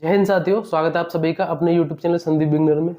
जय हिंद साथियों, स्वागत है आप सभी का अपने YouTube चैनल संदीप बिगनर में।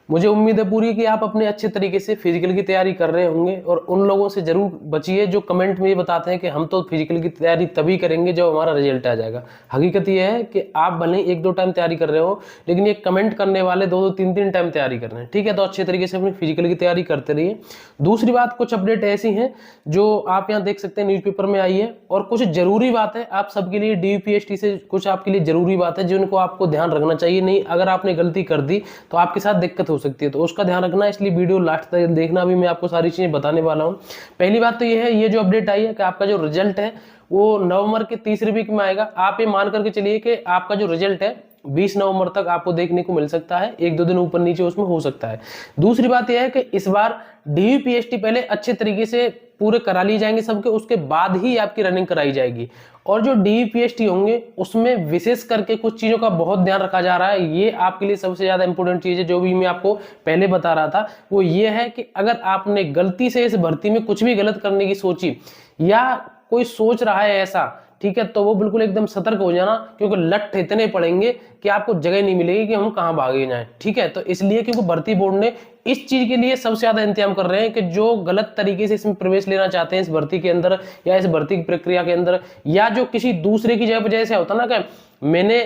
मुझे उम्मीद है पूरी कि आप अपने अच्छे तरीके से फिजिकल की तैयारी कर रहे होंगे और उन लोगों से जरूर बचिए जो कमेंट में ये बताते हैं कि हम तो फिजिकल की तैयारी तभी करेंगे जब हमारा रिजल्ट आ जाएगा। हकीकत ये है कि आप भले ही 1-2 टाइम तैयारी कर रहे हो, लेकिन ये कमेंट करने वाले 2-2, 3-3 टाइम तैयारी कर रहे हैं। ठीक है, तो अच्छे तरीके से अपनी फिजिकल की तैयारी करते रहिए। दूसरी बात, कुछ अपडेट ऐसी हैं जो आप यहाँ देख सकते हैं न्यूज़पेपर में आई है, और कुछ जरूरी बात है आप सबके लिए। DVPST से कुछ आपके लिए जरूरी बात है जिनको आपको ध्यान रखना चाहिए। नहीं, अगर आपने गलती कर दी तो आपके साथ दिक्कत हो सकती है, तो उसका ध्यान रखना। इसलिए वीडियो लास्ट तक देखना, भी मैं आपको सारी चीजें बताने वाला हूँ। पहली बात तो ये है, ये जो अपडेट आई है कि आपका जो रिजल्ट है वो नवंबर के तीसरे वीक में आएगा। आप ये मान करके चलिए कि आपका जो रिजल्ट है 20 नवंबर तक आपको देखने को मिल सकता है। 1-2 दिन ऊपर नीचे उसमें हो सकता है। दूसरी बात यह है कि इस बार DVPST पहले अच्छे तरीके से पूरे करा लिए जाएंगे सबके, उसके बाद ही आपकी रनिंग कराई जाएगी। और जो DVPST होंगे उसमें विशेष करके कुछ चीजों का बहुत ध्यान रखा जा रहा है। ये आपके लिए सबसे ज्यादा इंपॉर्टेंट चीज है, जो भी मैं आपको पहले बता रहा था वो ये है कि अगर आपने गलती से इस भर्ती में कुछ भी गलत करने की सोची या कोई सोच रहा है ऐसा, ठीक है, तो वो बिल्कुल एकदम सतर्क हो जाना, क्योंकि लट इतने पड़ेंगे कि आपको जगह नहीं मिलेगी कि हम कहां भागे जाएं। ठीक है, तो इसलिए क्योंकि भर्ती बोर्ड ने इस चीज के लिए सबसे ज्यादा इंतजाम कर रहे हैं कि जो गलत तरीके से इसमें प्रवेश लेना चाहते हैं इस भर्ती के अंदर या इस भर्ती की प्रक्रिया के अंदर, या जो किसी दूसरे की वजह से होता ना कि मैंने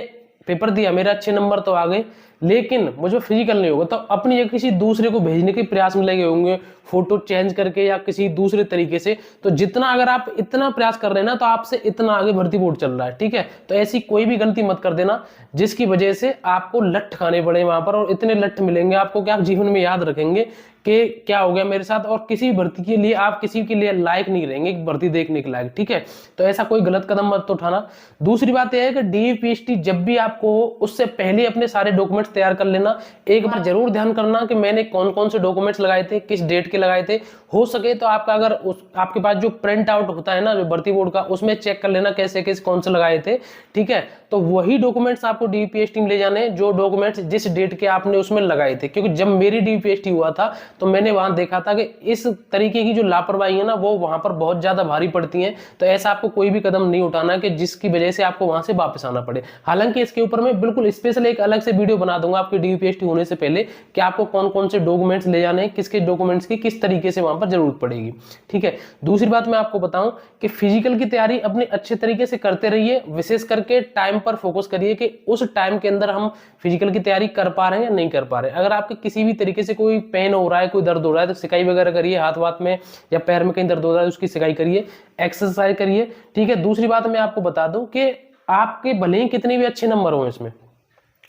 पेपर दिया, मेरे अच्छे नंबर तो आ गए लेकिन मुझे फिजिकल नहीं होगा, तो अपनी जगह किसी दूसरे को भेजने के प्रयास में लगे होंगे, फोटो चेंज करके या किसी दूसरे तरीके से। तो जितना अगर आप इतना प्रयास कर रहे हैं ना, तो आपसे इतना आगे भर्ती बोर्ड चल रहा है। ठीक है, तो ऐसी कोई भी गलती मत कर देना जिसकी वजह से आपको लठ खाने पड़े वहां पर, और इतने लठ मिलेंगे आपको कि आप जीवन में याद रखेंगे कि क्या हो गया मेरे साथ, और किसी भर्ती के लिए आप किसी के लिए लायक नहीं रहेंगे भर्ती देखने के लायक। ठीक है, तो ऐसा कोई गलत कदम मत उठाना। दूसरी बात यह है कि DVPST जब भी आपको हो उससे पहले अपने सारे डॉक्यूमेंट्स तैयार कर लेना। एक बार जरूर ध्यान करना कि मैंने कौन कौन से डॉक्यूमेंट्स लगाए थे, किस डेट के लगाए थे। हो सके तो आपका अगर आपके पास जो प्रिंट आउट होता है ना जो भर्ती बोर्ड का, उसमें चेक कर लेना कैसे कैसे कौन से लगाए थे। ठीक है, तो वही डॉक्यूमेंट्स आपको DVPST में ले जाने जो डॉक्यूमेंट्स जिस डेट के आपने उसमें लगाए थे। क्योंकि जब मेरी DVPST हुआ था तो मैंने वहां देखा था कि इस तरीके की जो लापरवाही है ना वो वहां पर बहुत ज्यादा भारी पड़ती है। तो ऐसा आपको कोई भी कदम नहीं उठाना कि जिसकी वजह से आपको वहां से वापस आना पड़े। हालांकि इसके ऊपर मैं बिल्कुल स्पेशल एक अलग से वीडियो बना दूंगा आपकी DVPST होने से पहले कि आपको कौन कौन से डॉक्यूमेंट्स ले जाने हैं, किसके डॉक्यूमेंट्स की किस तरीके से वहां पर जरूरत पड़ेगी। ठीक है, दूसरी बात मैं आपको बताऊं कि फिजिकल की तैयारी अपने अच्छे तरीके से करते रहिए। विशेष करके टाइम पर फोकस करिए कि उस टाइम के अंदर हम फिजिकल की तैयारी कर पा रहे हैं या नहीं कर पा रहे हैं। अगर आपके किसी भी तरीके से कोई पेन हो रहा है, कोई दर्द हो रहा है, तो सिकाई वगैरह करिए, हाथ वाथ में या पैर में कहीं दर्द हो रहा है उसकी सिकाई करिए, एक्सरसाइज करिए। ठीक है, दूसरी बात मैं आपको बता दूं कि आपके भले ही कितने भी अच्छे नंबर हो इसमें,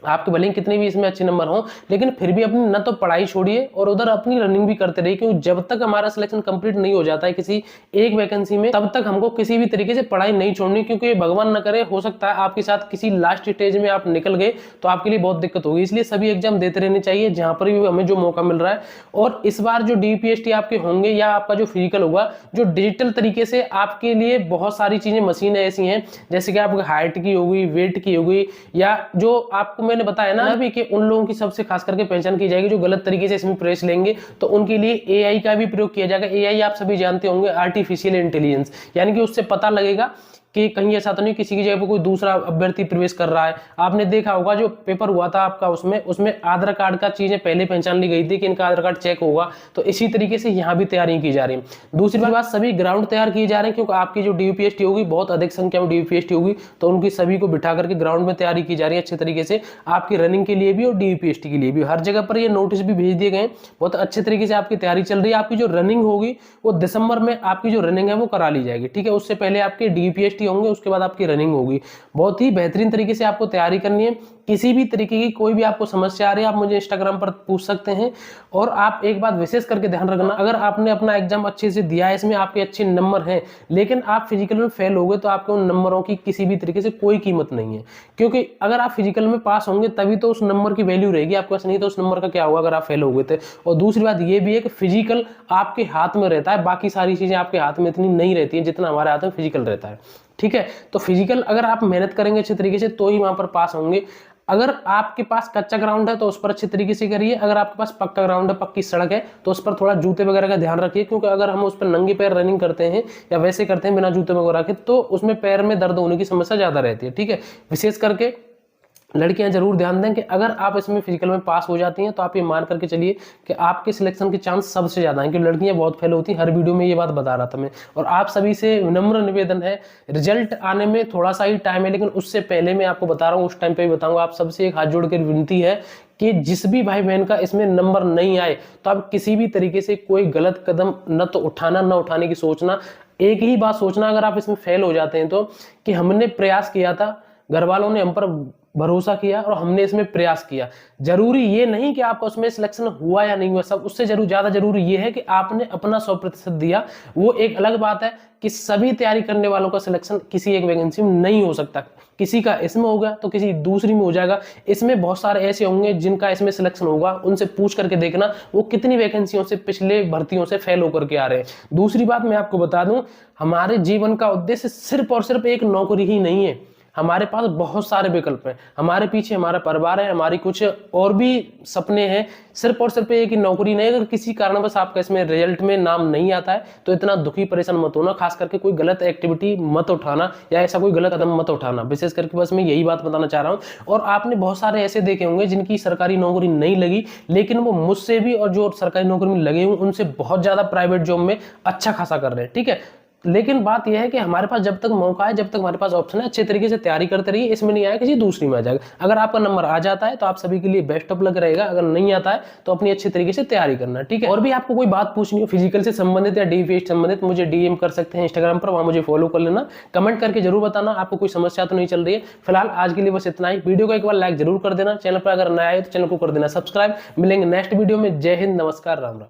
आपके भले ही कितने भी इसमें अच्छे नंबर हो, लेकिन फिर भी अपनी न तो पढ़ाई छोड़िए और उधर अपनी रनिंग भी करते रहिए। क्योंकि जब तक हमारा सिलेक्शन कंप्लीट नहीं हो जाता है किसी एक वैकेंसी में, तब तक हमको किसी भी तरीके से पढ़ाई नहीं छोड़नी। क्योंकि भगवान न करे, हो सकता है आपके साथ किसी लास्ट स्टेज में आप निकल गए तो आपके लिए बहुत दिक्कत होगी। इसलिए सभी एग्जाम देते रहने चाहिए जहां पर भी हमें जो मौका मिल रहा है। और इस बार जो DVPST आपके होंगे या आपका जो फिजिकल होगा, जो डिजिटल तरीके से आपके लिए बहुत सारी चीजें मशीनें ऐसी हैं, जैसे कि आपकी हाइट की होगी, वेट की होगी, या जो आपको मैंने बताया ना भी कि उन लोगों की सबसे खास करके पहचान की जाएगी जो गलत तरीके से इसमें प्रवेश लेंगे, तो उनके लिए AI का भी प्रयोग किया जाएगा। AI आप सभी जानते होंगे, आर्टिफिशियल इंटेलिजेंस, यानी कि उससे पता लगेगा कि कहीं ऐसा तो नहीं किसी की जगह पर कोई दूसरा अभ्यर्थी प्रवेश कर रहा है। आपने देखा होगा जो पेपर हुआ था आपका, उसमें आधार कार्ड का चीजें पहले पहचान ली गई थी कि इनका आधार कार्ड चेक होगा। तो इसी तरीके से यहाँ भी तैयारी की जा रही है। दूसरी बात, सभी ग्राउंड तैयार किए जा रहे हैं, क्योंकि आपकी जो DVPST होगी बहुत अधिक संख्या में DVPST होगी, तो उनकी सभी को बिठा करके ग्राउंड में तैयारी की जा रही है अच्छे तरीके से, आपकी रनिंग के लिए भी और DVPST के लिए भी। हर जगह पर ये नोटिस भी भेज दिए गए, बहुत अच्छे तरीके से आपकी तैयारी चल रही है। आपकी जो रनिंग होगी वो दिसंबर में आपकी जो रनिंग है वो करा ली जाएगी। ठीक है, उससे पहले आपके DVPST होंगे, उसके बाद आपकी रनिंग होगी। बहुत ही बेहतरीन तरीके से आपको तैयारी करनी है। किसी भी तरीके की कोई भी आपको समस्या आ रही है, आप मुझे इंस्टाग्राम पर पूछ सकते हैं। और आप एक बात विशेष करके ध्यान रखना, अगर आपने अपना एग्जाम अच्छे से दिया है, इसमें आपके अच्छे नंबर हैं, लेकिन आप फिजिकल में फेल हो गए, तो आपके उन नंबरों की किसी भी तरीके से कोई कीमत नहीं है। क्योंकि अगर आप फिजिकल में पास होंगे तभी तो उस नंबर की वैल्यू रहेगी आपके पास, नहीं तो उस नंबर का क्या होगा अगर आप फेल हो गए थे। और दूसरी बात ये भी है कि फिजिकल आपके हाथ में रहता है, बाकी सारी चीजें आपके हाथ में इतनी नहीं रहती है जितना हमारे हाथ में फिजिकल रहता है। ठीक है, तो फिजिकल अगर आप मेहनत करेंगे अच्छे तरीके से तो ही वहां पर पास होंगे। अगर आपके पास कच्चा ग्राउंड है तो उस पर अच्छे तरीके से करिए, अगर आपके पास पक्का ग्राउंड है, पक्की सड़क है, तो उस पर थोड़ा जूते वगैरह का ध्यान रखिए। क्योंकि अगर हम उस पर नंगे पैर रनिंग करते हैं या वैसे करते हैं बिना जूते वगैरह के, तो उसमें पैर में दर्द होने की समस्या ज्यादा रहती है। ठीक है, विशेष करके लड़कियां जरूर ध्यान दें कि अगर आप इसमें फिजिकल में पास हो जाती हैं तो आप ये मान करके चलिए कि आपके सिलेक्शन के चांस सबसे ज्यादा हैं, क्योंकि लड़कियां बहुत फेल होती हैं। हर वीडियो में ये बात बता रहा था मैं। और आप सभी से विनम्र निवेदन है, रिजल्ट आने में थोड़ा सा ही टाइम है, लेकिन उससे पहले मैं आपको बता रहा हूँ, उस टाइम पे भी बताऊंगा। आप सबसे एक हाथ जोड़ कर विनती है कि जिस भी भाई बहन का इसमें नंबर नहीं आए तो आप किसी भी तरीके से कोई गलत कदम न तो उठाना, न उठाने की सोचना। एक ही बात सोचना अगर आप इसमें फेल हो जाते हैं तो, कि हमने प्रयास किया था, घर वालों ने हम पर भरोसा किया और हमने इसमें प्रयास किया। जरूरी ये नहीं कि आपका उसमें सिलेक्शन हुआ या नहीं हुआ, सब उससे ज्यादा जरूरी ये है कि आपने अपना 100% दिया। वो एक अलग बात है कि सभी तैयारी करने वालों का सिलेक्शन किसी एक वैकेंसी में नहीं हो सकता। किसी का इसमें होगा तो किसी दूसरी में हो जाएगा। इसमें बहुत सारे ऐसे होंगे जिनका इसमें सिलेक्शन होगा, उनसे पूछ करके देखना वो कितनी वैकेंसियों से, पिछले भर्तियों से फेल होकर के आ रहे हैं। दूसरी बात मैं आपको बता दूं, हमारे जीवन का उद्देश्य सिर्फ और सिर्फ एक नौकरी ही नहीं है। हमारे पास बहुत सारे विकल्प हैं, हमारे पीछे हमारा परिवार है, हमारी कुछ और भी सपने हैं। सिर्फ और सिर्फ एक ही नौकरी नहीं। अगर किसी कारणवश आपका इसमें रिजल्ट में नाम नहीं आता है तो इतना दुखी परेशान मत होना। खास करके कोई गलत एक्टिविटी मत उठाना या ऐसा कोई गलत कदम मत उठाना। विशेष करके बस मैं यही बात बताना चाह रहा हूँ। और आपने बहुत सारे ऐसे देखे होंगे जिनकी सरकारी नौकरी नहीं लगी, लेकिन वो मुझसे भी और जो सरकारी नौकरी में लगे हुए उनसे बहुत ज्यादा प्राइवेट जॉब में अच्छा खासा कर रहे हैं। ठीक है, लेकिन बात यह है कि हमारे पास जब तक मौका है, जब तक हमारे पास ऑप्शन है, अच्छे तरीके से तैयारी करते रहिए। इसमें नहीं आया किसी दूसरी में आ जाएगा। अगर आपका नंबर आ जाता है तो आप सभी के लिए बेस्ट ऑफ लक रहेगा। अगर नहीं आता है तो अपनी अच्छे तरीके से तैयारी करना। ठीक है, और भी आपको कोई बात पूछनी हो फिजिकल से संबंधित या डीवीएस से संबंधित, मुझे डीएम कर सकते हैं इंस्टाग्राम पर, वहां मुझे फॉलो कर लेना। कमेंट करके जरूर बताना आपको कोई समस्या तो नहीं चल रही है। फिलहाल आज के लिए बस इतना ही। वीडियो को एक बार लाइक जरूर कर देना। चैनल पर अगर नया है तो चैनल को कर देना सब्सक्राइब। मिलेंगे नेक्स्ट वीडियो में। जय हिंद, नमस्कार, राम राम।